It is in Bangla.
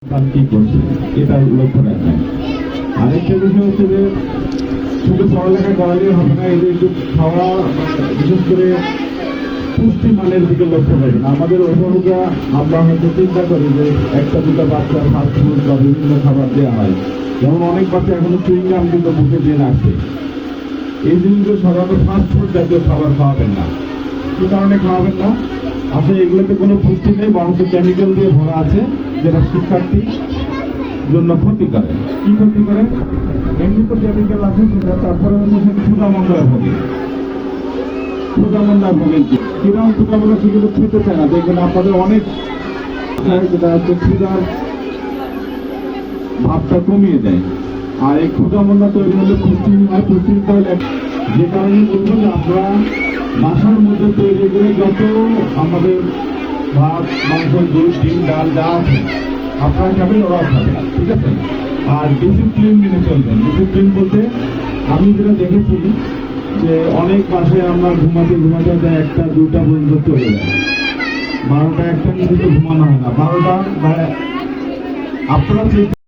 কি করছে এটা লক্ষ্য রাখবেন। আরেকটা বিষয় হচ্ছে যে শুধু পড়ালেখা করালেই হবে না, এদের একটু খাওয়া বিশেষ করে পুষ্টি মানের দিকে লক্ষ্য রাখবেন। আমাদের অভিভাবকরা আমরা হয়তো চিন্তা করি যে একটা দুটো বাচ্চা ফাস্ট ফুড বা বিভিন্ন খাবার দেওয়া হয়, যেমন অনেক বাচ্চা এখনো চুইংগাম কিন্তু মুখে দিয়ে রাখছে। এই জিনিসগুলো সাধারণত ফাস্ট ফুড জাতীয় খাবার খাওয়াবেন না। কি কারণে খাওয়াবেন না? আসলে এগুলোতে কোনো পুষ্টি নেই, বরং কেমিক্যাল দিয়ে ভরা আছে, যেটা শিক্ষার্থীর জন্য ক্ষতি করে। কি ক্ষতি করে? এমনি তো কেমিক্যাল আছে সেটা, তারপরে হচ্ছে সে ক্ষুধামন্দায় ভোগে। ক্ষুধামন্দায় ভোগে কিরকম ক্ষুধামন্দা সেগুলো খেতে চায় না। দেখবেন আপনাদের অনেক যেটা হচ্ছে ক্ষুধার ভাবটা কমিয়ে দেয়। আর এই ক্ষুধামন্দা তৈরি হলে পুষ্টিহীন হয়, পুষ্টিহীন হলে যে কারণে বলবো যে আমরা বাসার মধ্যে তৈরি করে যত আমাদের ভাত, মাংস, দুধ, ডিম, ডাল যা আছে আপনারা খাবেন, ওরাও খাবে, ঠিক আছে? আর ডিসিপ্লিন মেনে চলবেন। ডিসিপ্লিন বলতে আমি যেটা দেখেছি যে অনেক বাসায় আমরা ঘুমাতে যায় 1টা 2টা পর্যন্ত চলে যায়, 12টা 1টা কিন্তু ঘুমানো হয় না, 12টা আপনারা